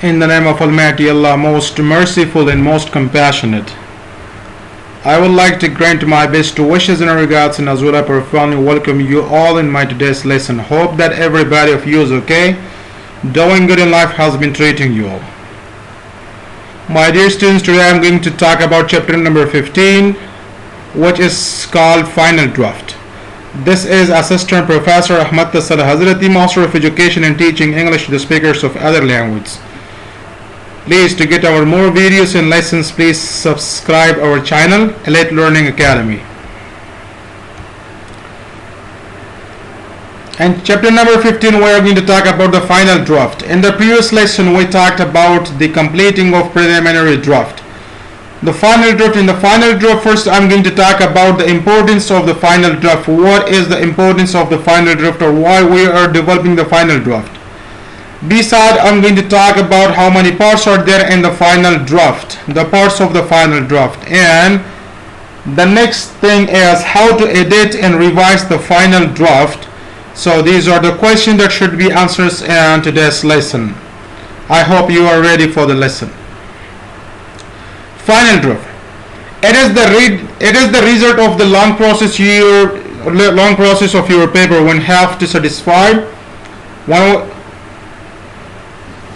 In the name of Almighty Allah, most merciful and most compassionate. I would like to grant my best wishes and regards, and as well I profoundly welcome you all in my today's lesson. Hope that everybody of you is okay, doing good in life, has been treating you all. My dear students, today I am going to talk about chapter number 15, which is called Final Draft. This is Assistant Professor Ahmad Tasal Hazraty, Master of Education and Teaching English to the speakers of other languages. Please, to get our more videos and lessons, please subscribe our channel, Elite Learning Academy. And chapter number 15, we are going to talk about the final draft. In the previous lesson, we talked about the completing of preliminary draft. The final draft. In the final draft, first I'm going to talk about the importance of the final draft. What is the importance of the final draft, or why we are developing the final draft? Besides, I'm going to talk about how many parts are there in the final draft, the parts of the final draft. And the next thing is how to edit and revise the final draft. So these are the questions that should be answered in today's lesson. I hope you are ready for the lesson. Final draft. It is the result of the long process of your paper when have to satisfy.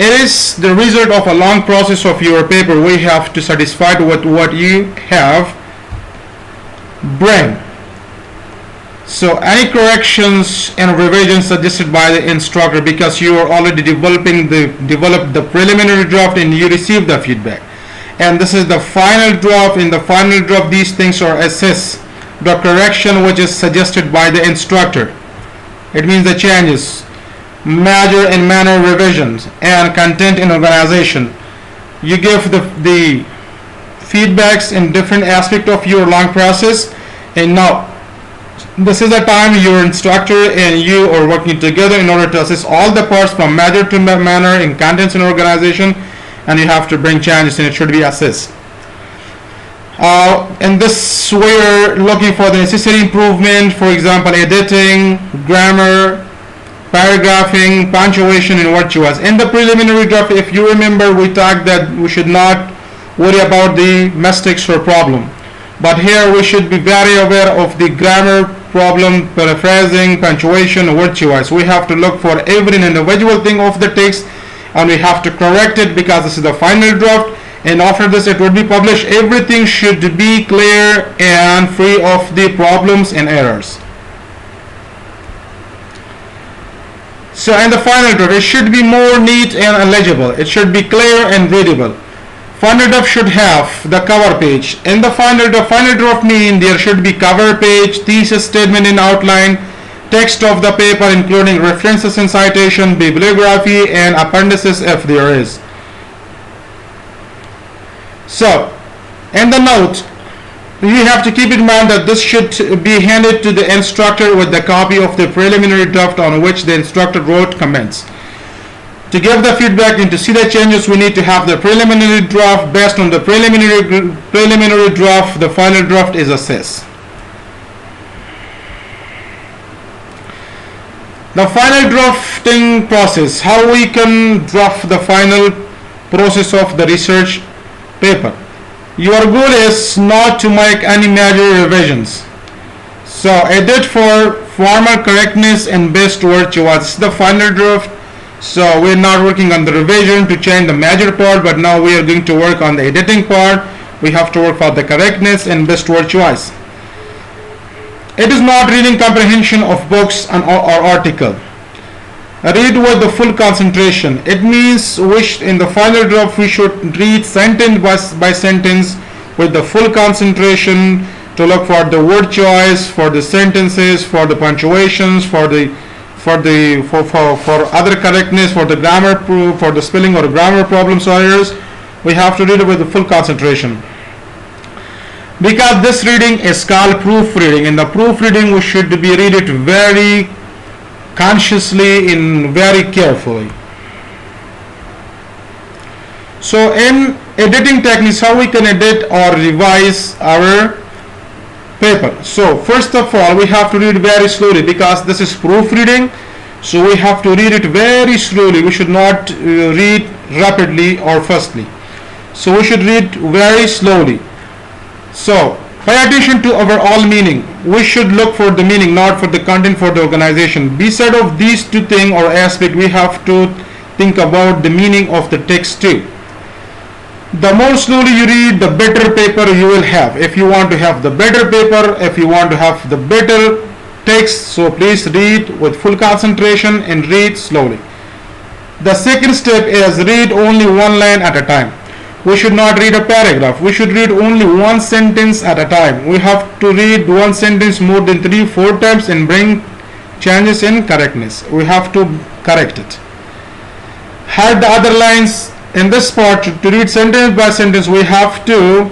It is the result of a long process of your paper. We have to satisfy with what you have bring. So any corrections and revisions suggested by the instructor, because you are already developed the preliminary draft and you receive the feedback. And this is the final draft. In the final draft, these things are assessed. The correction which is suggested by the instructor. It means the changes, major and minor revisions, and content and organization. You give the feedbacks in different aspects of your long process, and now this is the time your instructor and you are working together in order to assess all the parts from major to minor in contents and organization, and you have to bring changes and it should be assessed. In this, we're looking for the necessary improvement, for example, editing, grammar, paragraphing, punctuation, and word choice. In the preliminary draft, if you remember, we talked that we should not worry about the mistakes or problem. But here we should be very aware of the grammar problem, paraphrasing, punctuation, and word choice. We have to look for every individual thing of the text, and we have to correct it because this is the final draft. And after this, it will be published. Everything should be clear and free of the problems and errors. So in the final draft, it should be more neat and legible. It should be clear and readable. Final draft should have the cover page. In the final draft means there should be cover page, thesis statement in outline, text of the paper including references and citation, bibliography, and appendices if there is. So in the note, you have to keep in mind that this should be handed to the instructor with the copy of the preliminary draft on which the instructor wrote comments. To give the feedback and to see the changes, we need to have the preliminary draft. Based on the preliminary draft, the final draft is assessed. The final drafting process, how we can draft the final process of the research paper. Your goal is not to make any major revisions. So edit for formal correctness and best word choice. The final draft. So we're not working on the revision to change the major part, but now we are going to work on the editing part. We have to work for the correctness and best word choice. It is not reading comprehension of books or article. Read with the full concentration. It means in the final draft we should read sentence by sentence with the full concentration to look for the word choice, for the sentences, for the punctuations, for other correctness, for the grammar, for the spelling or grammar problems or errors. We have to read it with the full concentration. Because this reading is called proofreading. In the proofreading, we should be read it very consciously and very carefully. So in editing techniques, how we can edit or revise our paper. So first of all, we have to read very slowly because this is proofreading. So we have to read it very slowly. We should not read rapidly or fastly. So we should read very slowly. So pay attention to overall meaning. We should look for the meaning, not for the content for the organization. Beside of these two things or aspects, we have to think about the meaning of the text too. The more slowly you read, the better paper you will have. If you want to have the better paper, if you want to have the better text, so please read with full concentration and read slowly. The second step is read only one line at a time. We should not read a paragraph. We should read only one sentence at a time. We have to read one sentence more than 3-4 times and bring changes in correctness. We have to correct it. Hide the other lines. In this part, to read sentence by sentence, we have to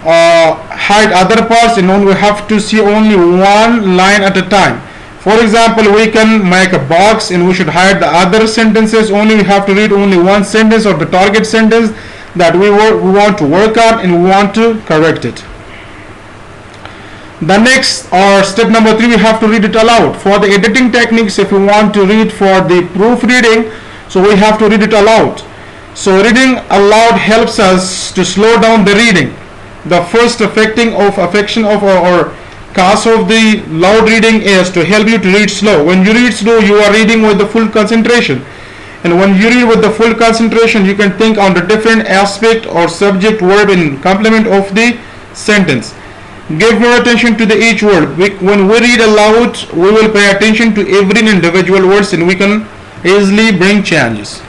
hide other parts and we have to see only one line at a time. For example, we can make a box and we should hide the other sentences. Only we have to read only one sentence or the target sentence that we want to work on and we want to correct it. The next, or step number 3, we have to read it aloud. For the editing techniques, if we want to read for the proofreading, so we have to read it aloud. So reading aloud helps us to slow down the reading. The first affection of or cause of the loud reading is to help you to read slow. When you read slow, you are reading with the full concentration. And when you read with the full concentration, you can think on the different aspect or subject, verb and complement of the sentence. Give more attention to the each word. When we read aloud, we will pay attention to every individual words and we can easily bring changes.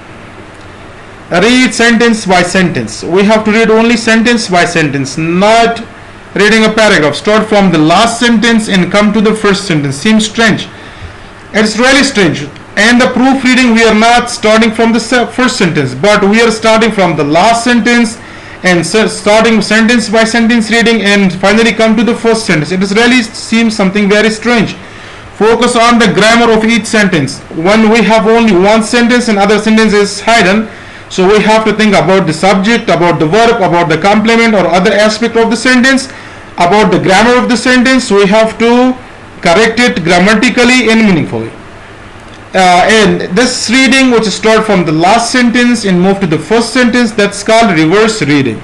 Read sentence by sentence. We have to read only sentence by sentence, not reading a paragraph. Start from the last sentence and come to the first sentence. Seems strange. It's really strange. And the proofreading, we are not starting from the first sentence, but we are starting from the last sentence and starting sentence by sentence reading and finally come to the first sentence. It really seems something very strange. Focus on the grammar of each sentence. When we have only one sentence and other sentence is hidden, so we have to think about the subject, about the verb, about the complement or other aspect of the sentence, about the grammar of the sentence. We have to correct it grammatically and meaningfully. And this reading, which start from the last sentence and move to the first sentence, that's called reverse reading.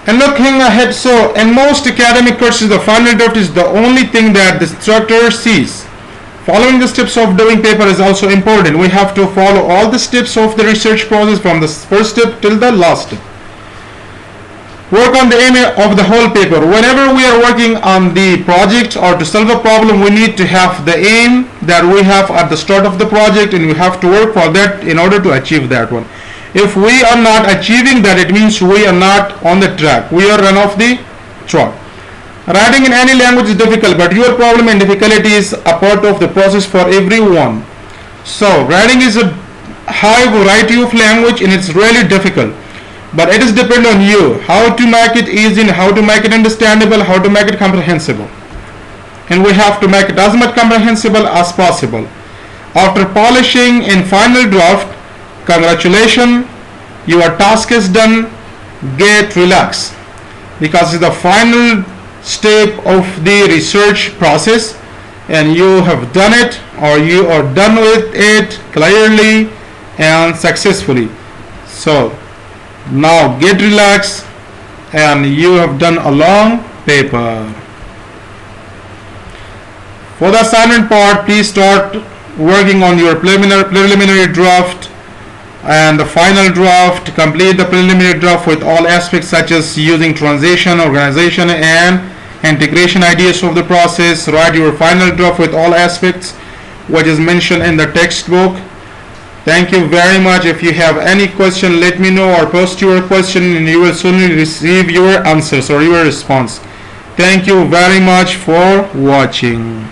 And looking ahead, so in most academic courses, the final draft is the only thing that the instructor sees. Following the steps of doing paper is also important. We have to follow all the steps of the research process from the first step till the last step. Work on the aim of the whole paper. Whenever we are working on the project or to solve a problem, we need to have the aim that we have at the start of the project and we have to work for that in order to achieve that one. If we are not achieving that, it means we are not on the track. We are run off the track. Writing in any language is difficult, but your problem and difficulty is a part of the process for everyone. So writing is a high variety of language and it's really difficult. But it is depend on you how to make it easy and how to make it understandable, how to make it comprehensible. And we have to make it as much comprehensible as possible. After polishing in final draft, congratulations, your task is done. Get relaxed because it's the final step of the research process and you have done it or you are done with it clearly and successfully. So now get relaxed and you have done a long paper. For the assignment part, please start working on your preliminary draft and the final draft. Complete the preliminary draft with all aspects such as using transition, organization and integration ideas of the process. Write your final draft with all aspects which is mentioned in the textbook. Thank you very much. If you have any question, let me know or post your question and you will soon receive your answers or your response. Thank you very much for watching.